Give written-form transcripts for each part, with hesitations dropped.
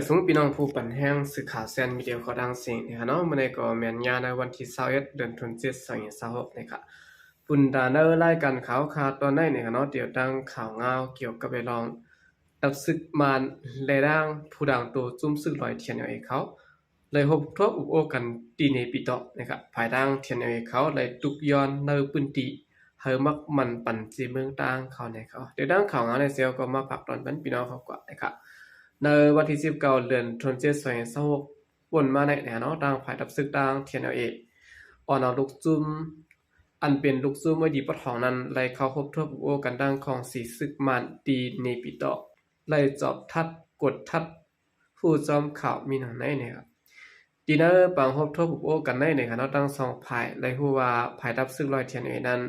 สูงพี่น้องผู้ปั่นแห้งสื่อข่าวแซนมีเดียเขาดังเสียงนะครับเนาะมื่อในก็แมนยาในวันที่21เดือนธันวาคม2026นะครับปุ่นดาเนอร์รายการข่าวตอนนี้เนี่ยเนาะเดี๋ยวดังข่าวเงาเกี่ยวกับไปลองดับซึกมานและดังผู้ดังตัวจุ่มซึกลอยเทียนเอาเองเขาเลยพบทบอุโอกันตีในปีต่อนะครับภายดังเทียนเอาเองเขาเลยตุกย้อนเนอปืนตีเฮอมักมันปั่นจีเมืองต่างเขาในเขาเดี๋ยวดังข่าวเงาในเซลก็มาผักตอนเป็นพี่น้องเขากว่านะครับในวันที่19เดือนธันวาคม2026วนมาในแนวเนาะดังภายดับซึกดังเทียนเอาเองอ่อนเอาลูกจุ่มอันเป็นลูกซุ่มไว้ดีปะทองนั้นไล่เข้าพบทั่วผู้โอกันดังของสีซึกมันตีในปีต่อไล่จอบทัดกดทัดผู้จอมข่าวมีหนังในเนี่ยครับดีเนอร์ปังพบทั่วผู้โอกันในเนี่ยครับเนาะดัง2ภายไล่ฮู้ว่าภายดับซึกลอยเทียนเอนั้น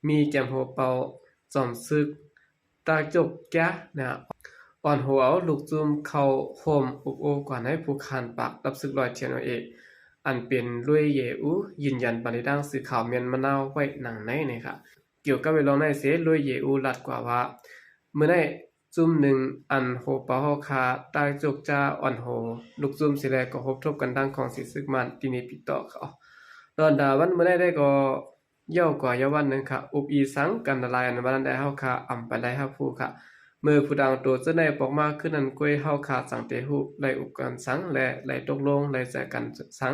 มีแกมโฮเปาจอมซึกตาจกแกะนะครับอ่อนหัวเอาลูกจุ่มเข้าโฮมอุโอก่อนให้ผู้คานปากดับซึกลอยเทียนเออันเป็นลุยเยอูยืนยันปณิดังสื่อข่าวเมียนมะนาวไว้หนังในนี่ค่ะเกี่ยวกับเวลาในเสลุยเยอูลัดกว่าว่าเมื่อได้จุ่มหนึ่งอันโหปะโหคาตายจกจาอ่อนโหลูกจุ่มสิแลก็พบทบกันดังของสิซึกมันที่นี่ปิดต่อเขาตอนดาวันเมื่อได้ก็ย่อกว่าย่อวันนึงค่ะอุบอีสังกันละลายอันวันได้เฮาค่ะอำไปได้เฮาผู้ค่ะเมื่อผู้ดังตัวจะได้ปอกมาขึ้นนั้นกล้วยเฮาขาดสังเตหุไล่อุกกันสังและไล่ตกลงไล่แจกันสัง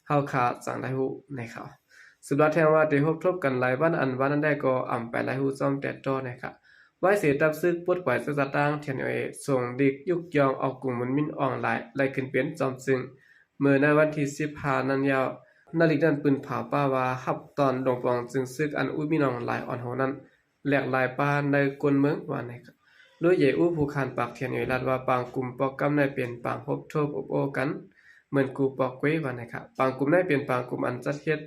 เฮาขาดสังไล่หุในเขาสุดท้ายแทนว่าได้พบทบกันหลายวันอันวันนั้นได้ก็อำไปไล่หุจอมแต่ต่อนะครับไว้เสียตับซึกปวดปล่อยสตางเทียนเอส่งดิกยุกยองเอากลุ่มมันมินออนไลน์ไล่ขึ้นเป็นจอมซึ่งเมื่อในวันที่15นั้นยาวนาฬิกาปืนเผาป้าว่าฮับตอนดงปองจึงซึกอันอุ้ยมีน้องหลายอ่อนโหนั้นแหลกลายป้าในกลเมืองว่าในครับโดยเยอู้ผู้คานปากเทียนอยู่รัดว่าปางกลุ่มปอกกำได้เปลี่ยนปางพบโทบอบโอกันเหมือนกูปอกเว้ว่านะครับปางกลุ่มได้เปลี่ยนปางกลุ่มอันจัดเฮ็ด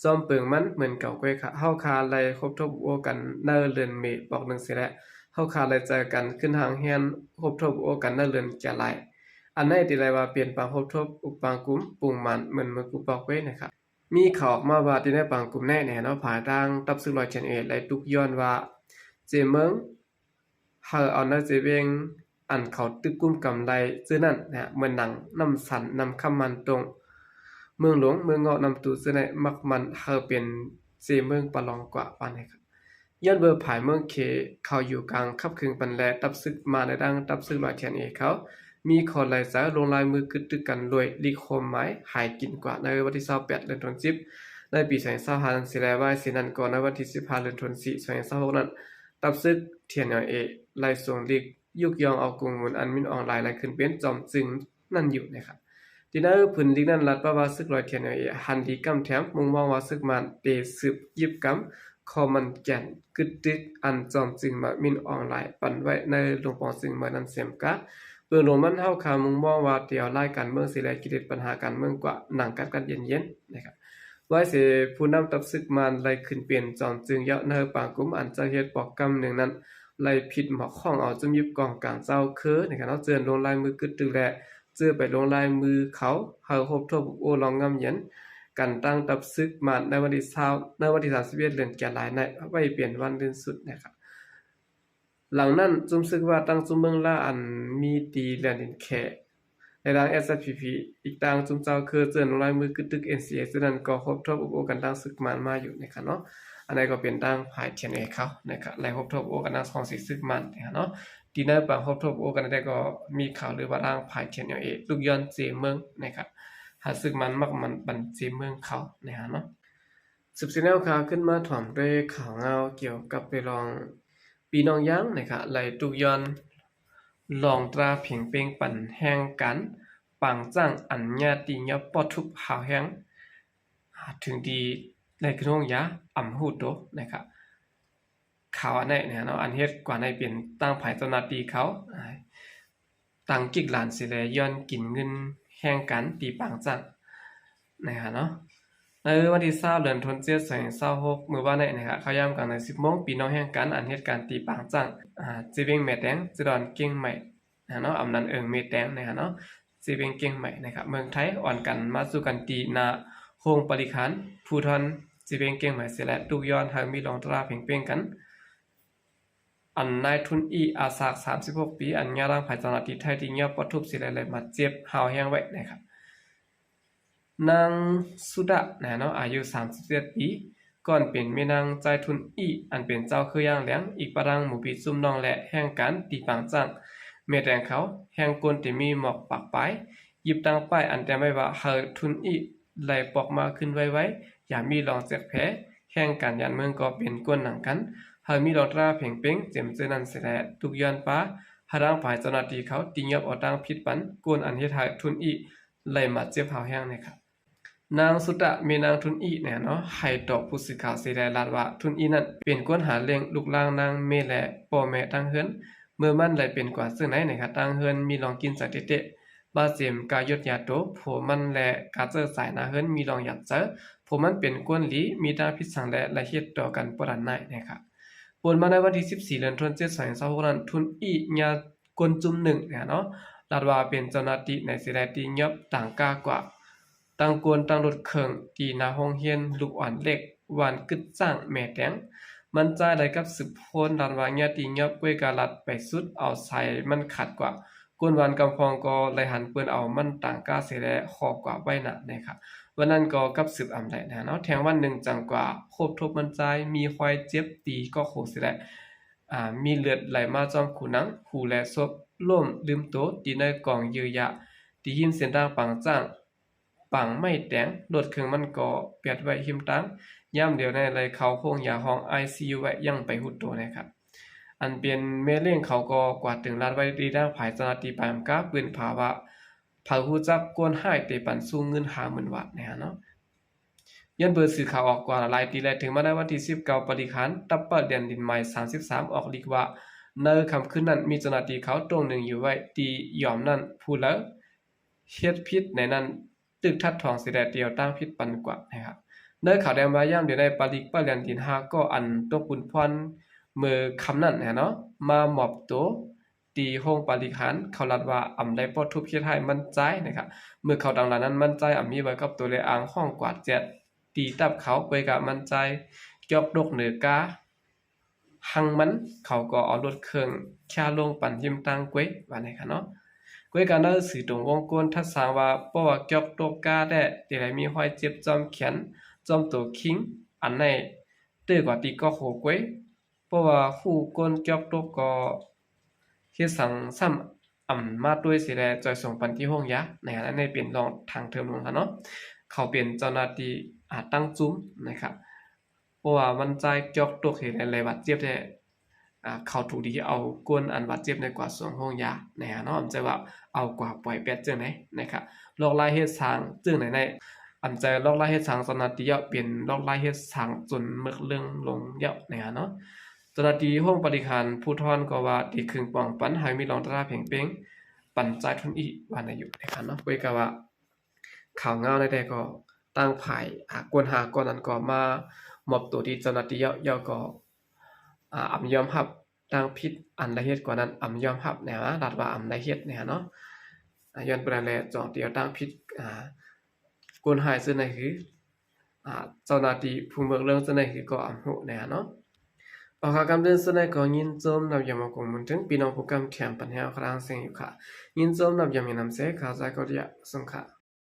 จอมเปิงมันเหมือนเก่าเว้ค่ะเฮาคาไล่ครบทบอบโอกันเนิ่นเลือนเมปอกนึงสิแหละเฮาคาไล่เจอกันขึ้นทางแฮนครบทบอบโอกันเนิ่นเลือนแก่หลายอันไหนที่ไล่ว่าเปลี่ยนปางพบทบอุปปางกลุ่มปุ่งมันเหมือนกูปอกเว้นะครับมีข่าวออกมาว่าที่ในปางกลุ่มแน่เนาะผ่าทางตับซึกลอยเชนเอไล่ตุกย้อนว่าเจเมืองเฮาเอานาเจเวงอันเขาตึกกุ้มกำไรซื่อนั่นนะเหมือนหนังนำสันนำคำมันตรงเมืองหลวงเมืองเงาะนำตูซื่อในมักมันเฮาเป็นเจเมืองปะลองกว่าปานนี้ครับย้อนเบอร์ผายเมืองเคเขาอยู่กลางคับคึงปันแลตับซึกมาในดังตับซึกลอยเทียนเอเขามีขอลายสายลงลายมือกึดตึกกันรวยลีโคมไม้หายกินกว่าในวันที่28เดือนธันวาคมในปี2025สิแลว่าสินั้นก่อนในวันที่15เดือนธันวาคม2026นั้นตับซึกเทียนเอไล่ส่งลีกยุกยองเอากรุงมุนอันมินออนไลน์ไล่ขึ้นเป็นจอมจึงนั่นอยู่นะครับที่นั้นผลลีกนั้นรัดว่าว่าซึกลอยเทียนเอหันดีกำแถมมุ่งมองว่าซึกมันเตสืบยิบกำคอมันแก่นกึดตึกอันจอมจึงมามินออนไลน์ปั่นไว้ในหลวงปองจึงมานั้นเสียมกะเปื้อนหลวงมันเฮาคามุงมองว่าเตียวรายการเมืองสิแลกิเลสปัญหาการเมืองกว่าหนังกัดเย็นๆนะครับไว้สิผู้นำตับซึกมันไล่ขึ้นเปลี่ยนจอมจึงเยาะเนอปางกุมอันจะเฮ็ดปอกกำหนึ่งนั้นไล่ผิดหมอกข้องเอาจมยิบกองกลางเจ้าคือนะครับเนาะเจือนลงลายมือกึดตึกแลเจือไปลงลายมือเขาเฮาครบทบโอลองงำเย็นกันตั้งตับซึกมันในวันที่20ในวันที่31เดือนกันยายนไว้เปลี่ยนวันเดือนสุดนะครับหลังนั้นจุมซึกว่าตั้งจุมเมืองละอันมีตีแลนดินแขในทาง SPP อีกต่างจุมเจ้าคือเจือนลงลายมือกึดตึก NCA ฉะนั้นก็ครบทบโอกันตั้งซึกมันมาอยู่นะครับเนาะอันนี้ก็เป็นตั้งภายเทียนเอเขานะครับไล่ครบทบโอกันตั้งของสิซึกมันนะครับเนาะดีเนอร์ปังครบทบโอกันได้ก็มีข่าวหรือว่าตั้งภายเทียนเอลูกย้อนเจเมืองนะครับหาซึกมันมักมันบันเจเมืองเขานะครับเนาะสืบเสนอข่าวขึ้นมาถ่อมด้วยข่าวเงาเกี่ยวกับไปลองปีน้องยั้งนะครับไล่ตุกย้อนลองตราเพียงเป้งปั่นแห้งกันปังจ้างอัญญาติยปอทุบหาวแห้งถึงดีในกระทงยาอ่ำหูโตนะครับข่าวอันไหนเนี่ยเนาะอันเฮ็ดกว่าในเปลี่ยนตั้งภายตนาตีเขาตั้งกิกหลานสิแลย้อนกินเงินแห้งกันตีปังจ้างนะครับเนาะวันที่20เดือนธันวาคม2026มื้อวานนี้นะครับเขาย้ำกันใน10โมงปีน้องแห่งกันอันเหตุการณ์ตีปางจังจีเวงแม่แตงจิดอนเก่งใหม่เนาะอำนันเอิงเมแตงนะครับเนาะจีเวงเก่งใหม่นะครับเมืองไทยอ่อนกันมาสู่กันตีนาโฮงปริคานภูทรจีเวงเก่งใหม่เสียและตุกย้อนหามีรองตราเพ่งเป้งกัน อันนายทุนอีอาสาก36ปีอันยาดังภายเจ้าหน้าที่ไทยที่เงียบปทุบสิเลยมาเจ็บหาวแห้งไว้นะครับนางสุดะนะเนาะอายุ37ปีก่อนเป็นแม่นางใจทุนอีอันเป็นเจ้าคือย่างเลี้ยงอีกปรังหมู่ปีซุ่มน้องและแห่งการตีปังจังแม่แดงเขาแห่งกลที่มีหมอกปากปลายหยิบตังป้ายอันแต่ไม่ว่าเฮาทุนอีไหลปอกมาขึ้นไว้อย่ามีลองแจกแผลแห่งการยันเมืองก็เป็นก้นหนังกันเฮามีดอกตราเพ่งเป้งเจ็มเจนันเสแลทุกย้อนป้าหาร่างภายเจ้าหน้าที่เขาตียับเอาตังผิดปันกวนอันเฮ็ดให้ทุนอีไหลมาเจ็บเฮาแห้งนะครับนางสุดะมีนางทุนอีเนี่ยเนาะให้ตอบผู้สื่อข่าวเสียลาดว่าทุนอีนั้นเป็นก้นหาเลี้ยงลูกล่างนางเมและพ่อแม่ตั้งเฮือนเมื่อมันไหลเป็นกว่าซึ่งไหนนะครับตั้งเฮือนมีลองกินสักเตะบาเสียมกายดยาโตผัวมันและกาเจอสายนาเฮือนมีลองหยัดเจอผัวมันเป็นก้นหลีมีตาพิษสังและเฮ็ดต่อกันปรันไหนนะครับปนมาในวันที่14เดือนธันวาคม2026นั้นทุนอีญากนจุ่ม1เนี่ยเนาะลาดว่าเป็นเจ้าหน้าที่ในสิได้ตียับต่างกากว่าตั้งกวนตั้งรถเครื่องที่หน้าห้องเรียนลูกอ่อนเล็กหวานกึดจ้างแม่แตงมันใจได้กับสืบโพนลาดว่าญาติยับกวยกาลัดไปสุดเอาใส่มันขัดกว่ากวนหวานกำพองก็เลยหันปืนเอามันต่างกาเสียและขอกว่าไว้น่ะนะครับวันนั้นก็กับสืบอำได้นะเนาะแทงวันหนึ่งจังกว่าครบทบมันใจมีควายเจ็บตีก็โคเสียแหละมีเลือดไหลมาจอมขู่หนังหูและศพล่มลืมโตตีในกองยือยะตีหิมเสียงดังปังจ้างปังไม่แตงรถเครื่องมันก็เปียดไว้หิมตังย่ำเดียวในเลยเขาโค้งยาห้อง ICU ไว้ยังไปหุดตัวนะครับอันเป็นเมเล่งเขาก็กวาดถึงลาดไว้ดีด้านภายเจ้าหน้าที่ปามก้าปืนภาวะเผาหูจักกวนหายเตปันสู้เงิน50,000 บาทนะฮะเนาะยันเบอร์สื่อข่าวออกกว่าหลายตีแลถึงมาในวันที่19ปฏิคันตับเปิดเดือนดินใหม่33ออกลีกว่าในคำขึ้นนั้นมีเจ้าหน้าที่เขาตรงหนึ่งอยู่ไว้ตียอมนั้นผู้แล้วเฮ็ดพิษในนั้นตึกทัดทองสิแดเดียวตั้งพิษปันกว่านะครับในข่าวแดงมาย่ำเดี๋ยวในปาลิกเปิดเดือนดิน5ก็อันตกบุญพรมือคำนั้นนะเนาะมาหมอบตัวตีห้องปาลิคันเขาลัดว่าอำได้ปอทุบเฮ็ดให้มั่นใจนะครับเมื่อเขาดังหลานั้นมั่นใจมีไว้กับตัวเลยอ่างห้องกวาดเจ็ดตีตับเขาไปกับมันใจยกดกเหนือกาหังมันเขาก็เอารถเครื่องแค่ลงปั่นยิ้มตังกวยว่าไหนคะเนาะกวยกันเนอสื่อตรงวงกลทัดสางว่าเพราะว่ายกดกกาได้ที่ไหนมีห้อยเจ็บจอมแขนจอมตัวคิงอันไหนตื้อกว่าตีก็โหกวยเพราะว่าคู่กลยกดกก็เฮ็ดสังซ้ำมาด้วยสิแลจอยส่งปันที่ห้องยะในอันนี้เป็นรองทางเทอมลงค่ะเนาะเขาเป็นเจ้าหน้าที่ตั้งจุ้มนะครับเพราะว่ามันใจจอกตกเห็นอะไรบาดเจ็บแท้เขาถูกดีเอาก้นอันบาดเจ็บในกว่าส่วนห้องยานะฮะเนาะอำใจว่าเอากว่าปล่อยเป็ดจังไหนนะครับลอกลายเฮ็ดสร้างจึงไหนอำใจลอกลายเฮ็ดสร้างเจ้าหน้าที่เปลี่ยนลอกลายเฮ็ดสร้างจนมึกเรื่องลงเยอะนะฮะเนาะเจ้าหน้าที่ห้องปฏิคันผู้ทอนก็ว่าที่ครึ่งป้องปันให้มีรองตราเพ่งเป้งปันใจทุนอีว่าในอยู่นะครับเนาะเว้ยก็ว่าข่าวเงาในใดก็ตั้งภายกวนหาก่อนนั้นก็มามอบตัวที่เจ้าหน้าที่เยาก็อำยอมรับตั้งผิดอันละเฮ็ดกว่านั้นอำยอมรับนะรัฐว่าอำละเฮ็ดเนี่ยเนาะย้อนไปแล้วจอเดียวตั้งผิดกวนหายซึ่งนั่นคือเจ้าหน้าที่ผู้เมืองเรื่องซึ่งนั่นคือก็อำฮู้เนี่ยเนาะออกคำเตือนซึ่งนั่นก็ยินโจมนับยามกงมุนถึงพี่น้องผู้กำแขมปัญหาครางเสียงอยู่ค่ะยินโจมนับยามมีนำเสข่าวใจก็เดียสงค่ะ